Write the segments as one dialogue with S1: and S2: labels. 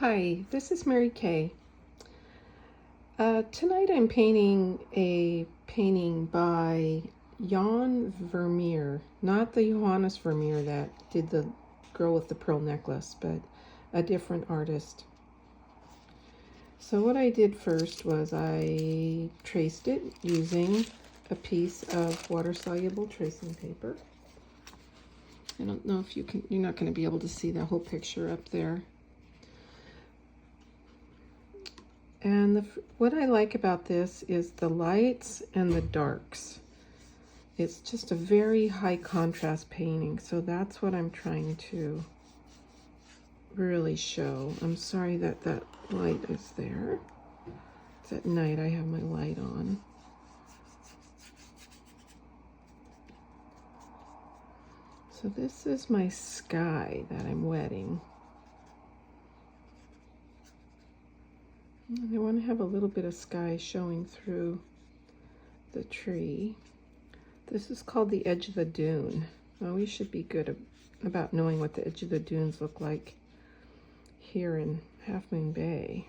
S1: Hi, this is Mary Kay. Tonight I'm painting a painting by Jan Vermeer, not the Johannes Vermeer that did the girl with the pearl necklace, but a different artist. So what I did first was I traced it using a piece of water-soluble tracing paper. I don't know if you're not going to be able to see the whole picture up there. And what I like about this is the lights and the darks. It's just a very high contrast painting, so that's what I'm trying to really show. I'm sorry that that light is there. It's at night, I have my light on. So this is my sky that I'm wetting. And I want to have a little bit of sky showing through the tree. This is called the edge of the dune. Well, we should be good about knowing what the edge of the dunes look like here in Half Moon Bay.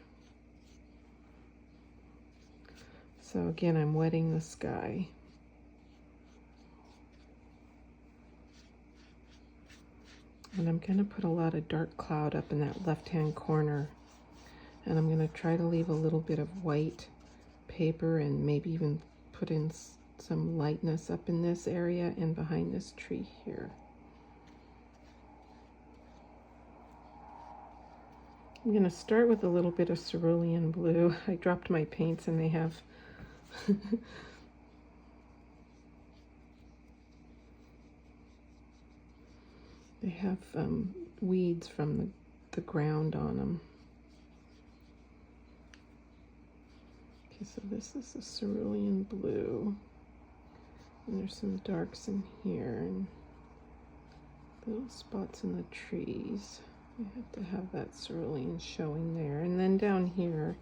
S1: So again, I'm wetting the sky. And I'm going to put a lot of dark cloud up in that left-hand corner. And I'm going to try to leave a little bit of white paper and maybe even put in some lightness up in this area and behind this tree here. I'm going to start with a little bit of cerulean blue. I dropped my paints and they have they have weeds from the ground on them. Okay, so this is a cerulean blue. And there's some darks in here and little spots in the trees. I have to have that cerulean showing there. And then down here,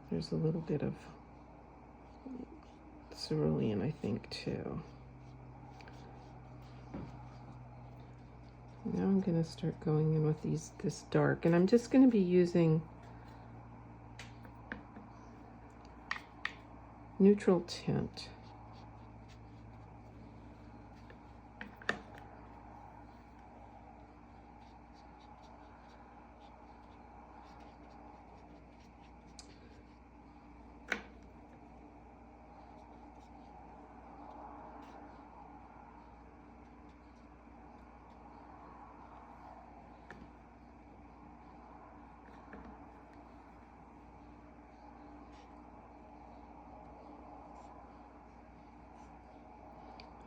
S1: there's a little bit of cerulean, I think, too. Now I'm going to start going in with this dark, and I'm just going to be using neutral tint.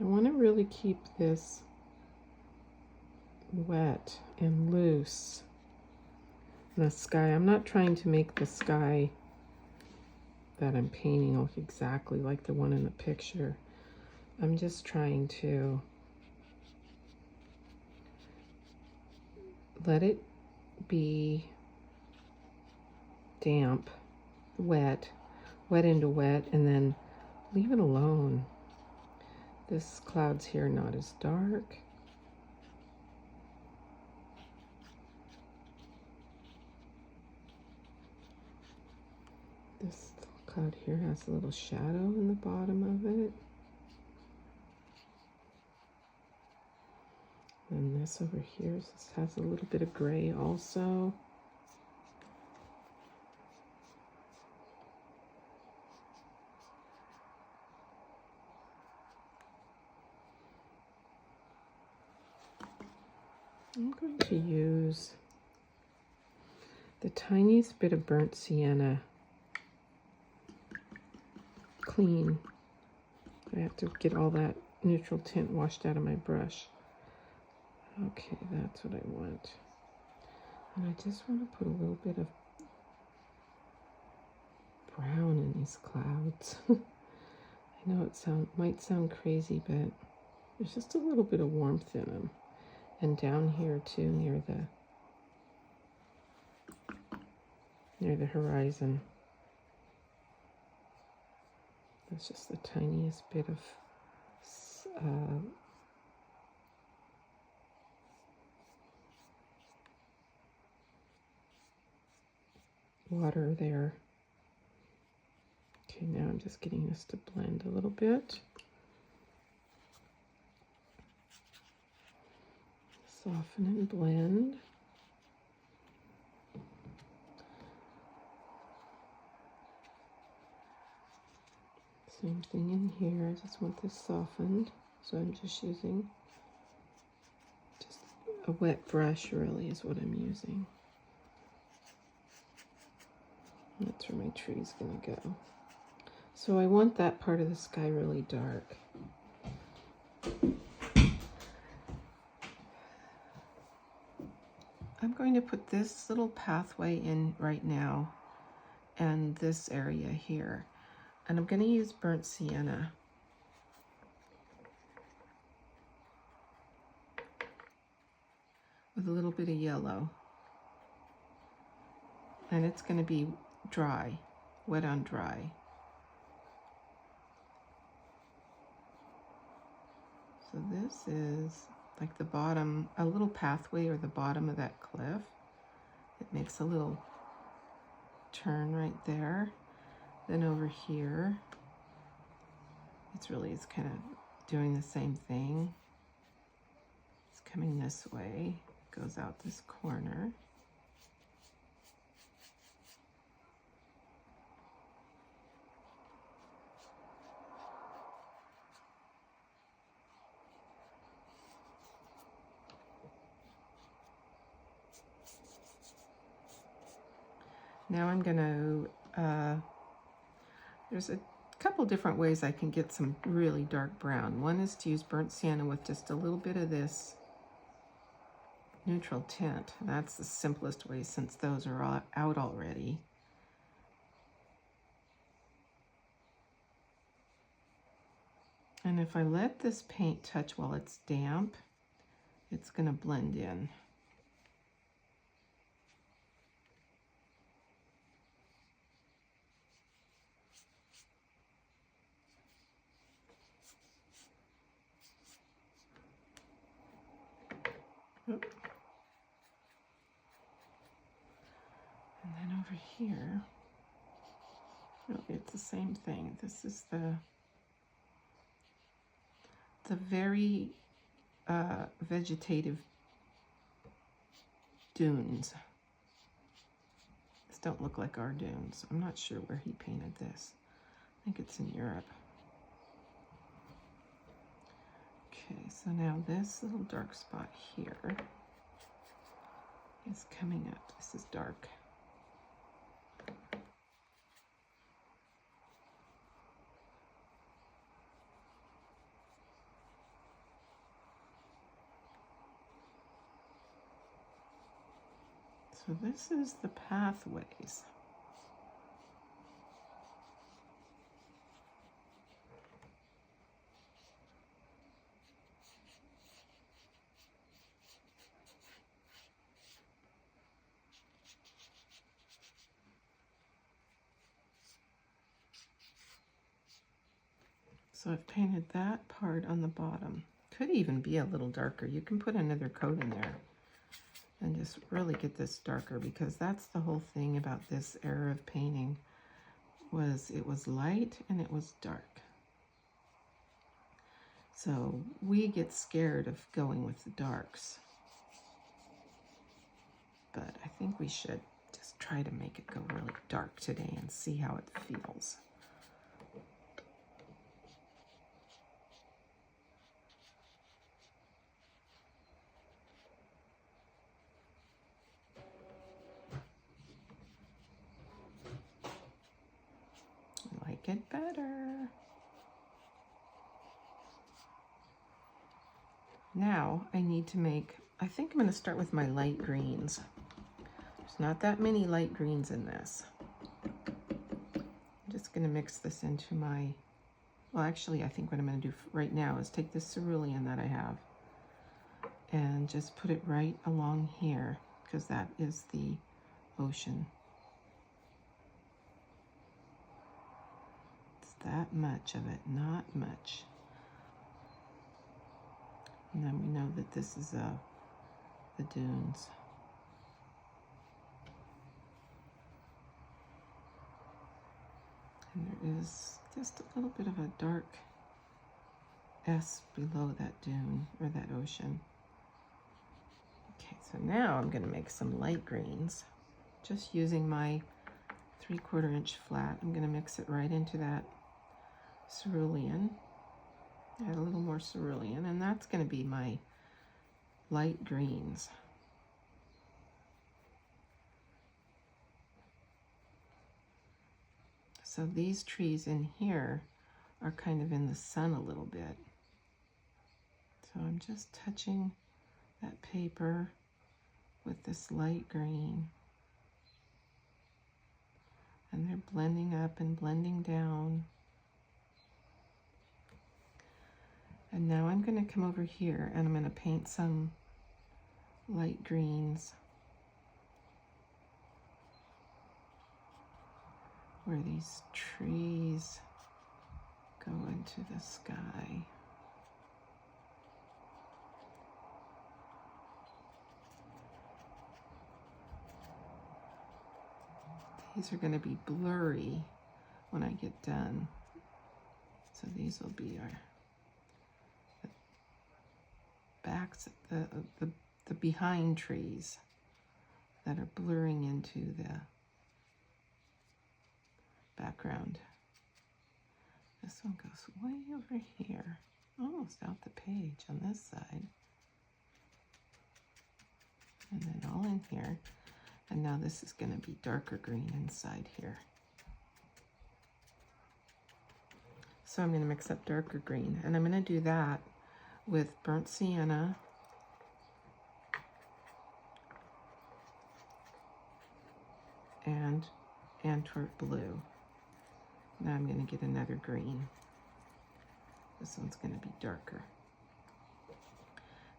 S1: I want to really keep this wet and loose. The sky, I'm not trying to make the sky that I'm painting look exactly like the one in the picture. I'm just trying to let it be damp, wet into wet, and then leave it alone. This cloud's here not as dark. This cloud here has a little shadow in the bottom of it. And this over here this has a little bit of gray also. I'm going to use the tiniest bit of burnt sienna. Clean. I have to get all that neutral tint washed out of my brush. Okay, that's what I want. And I just want to put a little bit of brown in these clouds. I know it might sound crazy, but there's just a little bit of warmth in them. And down here too, near the horizon. That's just the tiniest bit of water there. Okay, now I'm just getting this to blend a little bit. Soften and blend. Same thing in here. I just want this softened, so I'm just using just a wet brush, really, is what I'm using. That's where my tree's gonna go. So I want that part of the sky really dark. I'm going to put this little pathway in right now and this area here. And I'm going to use burnt sienna. With a little bit of yellow. And it's going to be dry, wet on dry. So this is like the bottom, a little pathway or the bottom of that cliff. It makes a little turn right there. Then over here, it's kind of doing the same thing. It's coming this way, goes out this corner. Now I'm going to, there's a couple different ways I can get some really dark brown. One is to use burnt sienna with just a little bit of this neutral tint. That's the simplest way since those are all out already. And if I let this paint touch while it's damp, it's going to blend in. Oop. And then over here, oh, it's the same thing. This is the very vegetative dunes. These don't look like our dunes. I'm not sure where he painted this. I think it's in Europe. Okay, so now this little dark spot here is coming up. This is dark. So this is the pathways. So I've painted that part on the bottom. Could even be a little darker. You can put another coat in there and just really get this darker, because that's the whole thing about this era of painting, was it was light and it was dark. So we get scared of going with the darks. But I think we should just try to make it go really dark today and see how it feels. Like it better. Now I need to make, I think I'm going to start with my light greens. There's not that many light greens in this. I'm just going to mix this into my, well, actually I think what I'm going to do right now is take this cerulean that I have and just put it right along here, because that is the ocean. It's that much of it, not much. And then we know that this is the dunes. And there is just a little bit of a dark S below that dune or that ocean. Okay, so now I'm going to make some light greens. Just using my 3/4 inch flat, I'm going to mix it right into that cerulean. Add a little more cerulean, and that's going to be my light greens. So these trees in here are kind of in the sun a little bit. So I'm just touching that paper with this light green. And they're blending up and blending down. And now I'm going to come over here and I'm going to paint some light greens where these trees go into the sky. These are going to be blurry when I get done. So these will be our backs, the behind trees that are blurring into the background. This one goes way over here, almost out the page on this side. And then all in here. And now this is going to be darker green inside here. So I'm going to mix up darker green, and I'm going to do that with burnt sienna and Antwerp blue. Now I'm going to get another green. This one's going to be darker.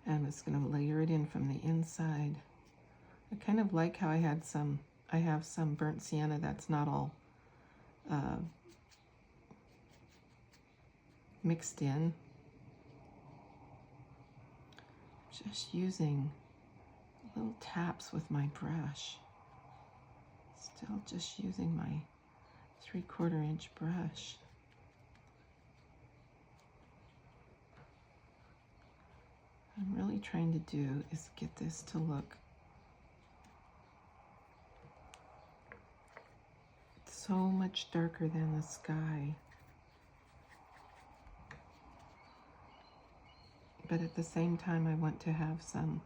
S1: And I'm just going to layer it in from the inside. I kind of like how I have some burnt sienna that's not all mixed in. Just using little taps with my brush. Still just using my 3/4 inch brush. What I'm really trying to do is get this to look so much darker than the sky. But at the same time, I want to have some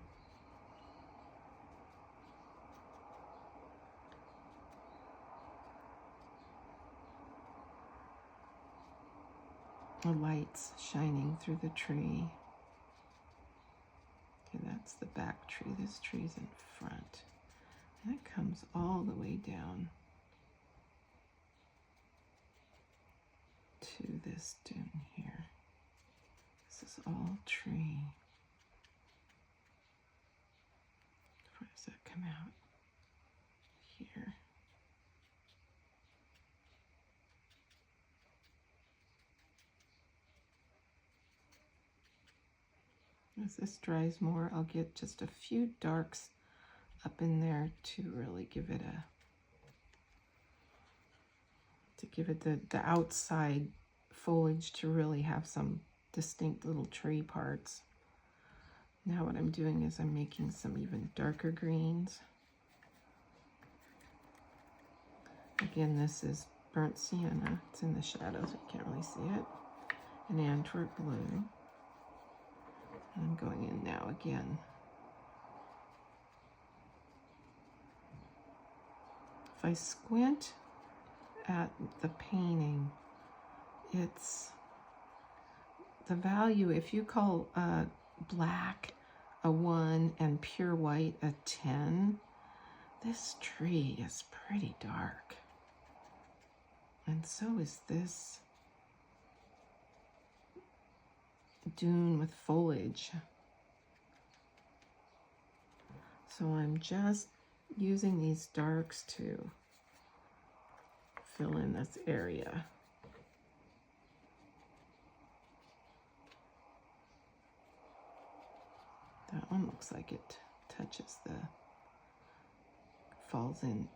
S1: lights shining through the tree. Okay, that's the back tree. This tree's in front. And it comes all the way down to this dune here. This is all tree. Where does that come out? Here. As this dries more, I'll get just a few darks up in there to really give it the outside foliage to really have some distinct little tree parts. Now what I'm doing is I'm making some even darker greens. Again, this is burnt sienna. It's in the shadows, you can't really see it. And Antwerp blue. And I'm going in now again. If I squint at the painting, it's the value, if you call black a 1 and pure white a 10, this tree is pretty dark. And so is this dune with foliage. So I'm just using these darks to fill in this area. That one looks like it touches falls in,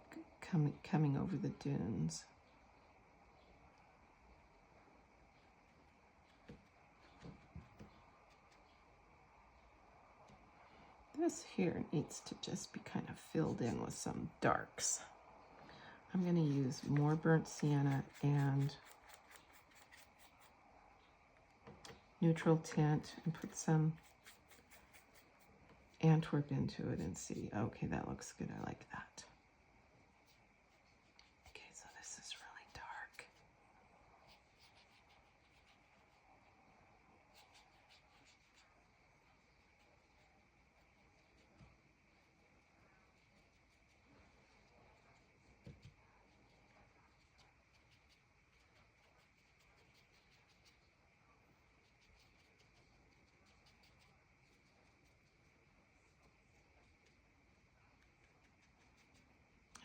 S1: coming over the dunes. This here needs to just be kind of filled in with some darks. I'm going to use more burnt sienna and neutral tint and put some Antwerp into it and see. Okay, that looks good. I like that. Okay, so this is really dark.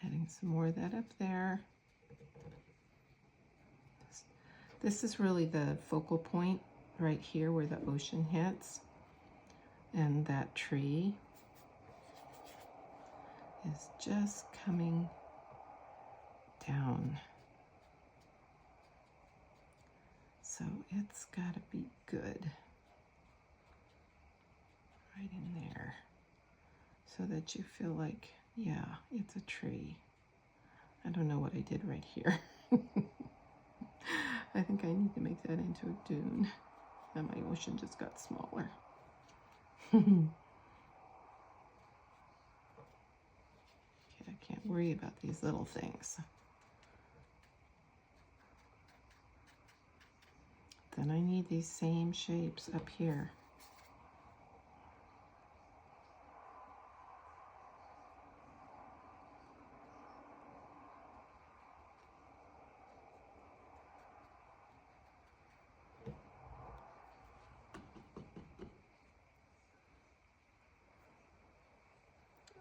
S1: Adding some more of that up there. This is really the focal point right here where the ocean hits, and that tree is just coming down. So it's got to be good right in there so that you feel like, yeah, it's a tree. I don't know what I did right here. I think I need to make that into a dune. And my ocean just got smaller. Okay, I can't worry about these little things. Then I need these same shapes up here.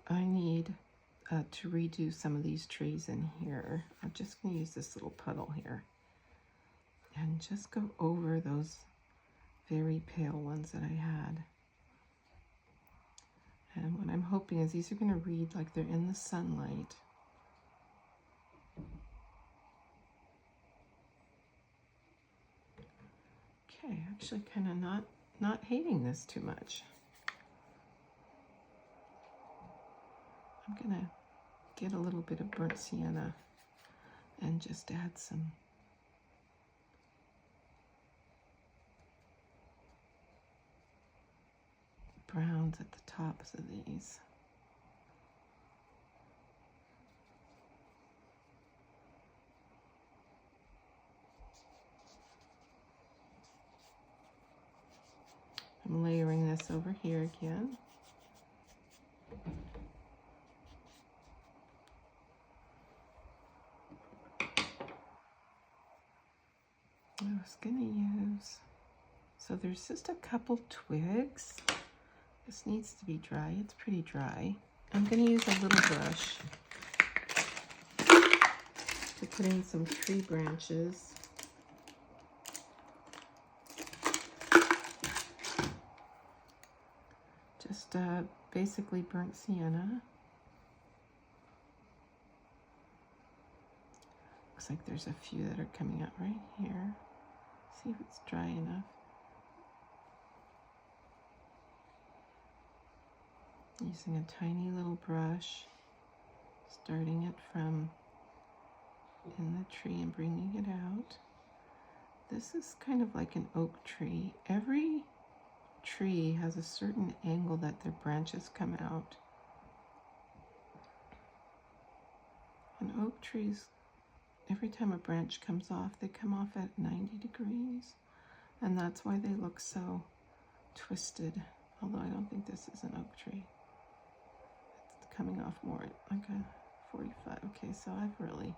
S1: I need to redo some of these trees in here. I'm just going to use this little puddle here and just go over those very pale ones that I had. And what I'm hoping is these are going to read like they're in the sunlight. Okay, actually kind of not hating this too much. I'm going to get a little bit of burnt sienna and just add some browns at the tops of these. I'm layering this over here again. I was going to use, so there's just a couple twigs. This needs to be dry. It's pretty dry. I'm going to use a little brush to put in some tree branches. Just basically burnt sienna. Looks like there's a few that are coming out right here. See if it's dry enough. Using a tiny little brush, starting it from in the tree and bringing it out. This is kind of like an oak tree. Every tree has a certain angle that their branches come out. And oak trees, every time a branch comes off, they come off at 90 degrees. And that's why they look so twisted. Although I don't think this is an oak tree. It's coming off more like a 45. Okay, so I've really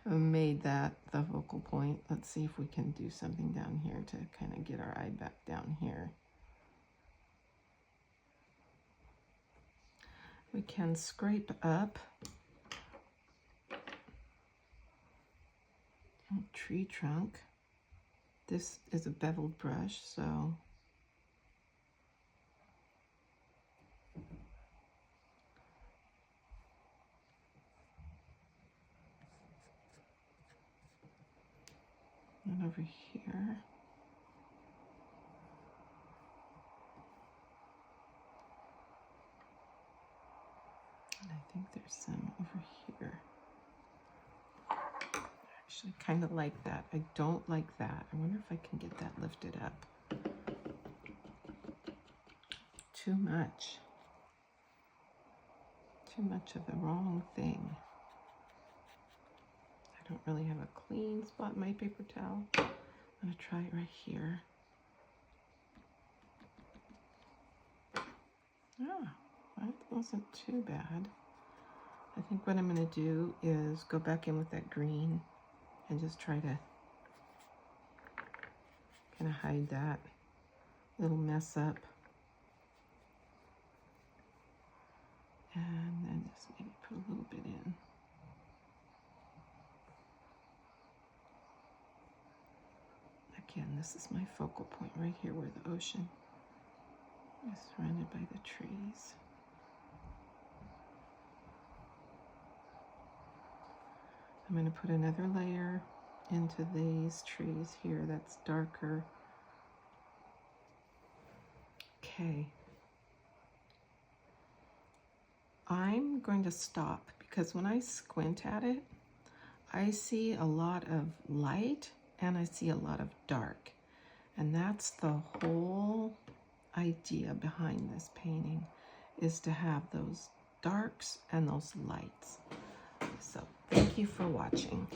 S1: made that the focal point. Let's see if we can do something down here to kind of get our eye back down here. We can scrape up a tree trunk. This is a beveled brush, so and over here. think there's some over here. Actually, kind of like that. I don't like that. I wonder if I can get that lifted up. Too much. Too much of the wrong thing. I don't really have a clean spot in my paper towel. I'm going to try it right here. Oh, that wasn't too bad. I think what I'm going to do is go back in with that green and just try to kind of hide that little mess up. And then just maybe put a little bit in. Again, this is my focal point right here where the ocean is surrounded by the trees. I'm going to put another layer into these trees here that's darker. Okay. I'm going to stop because when I squint at it, I see a lot of light and I see a lot of dark. And that's the whole idea behind this painting, is to have those darks and those lights. So thank you for watching.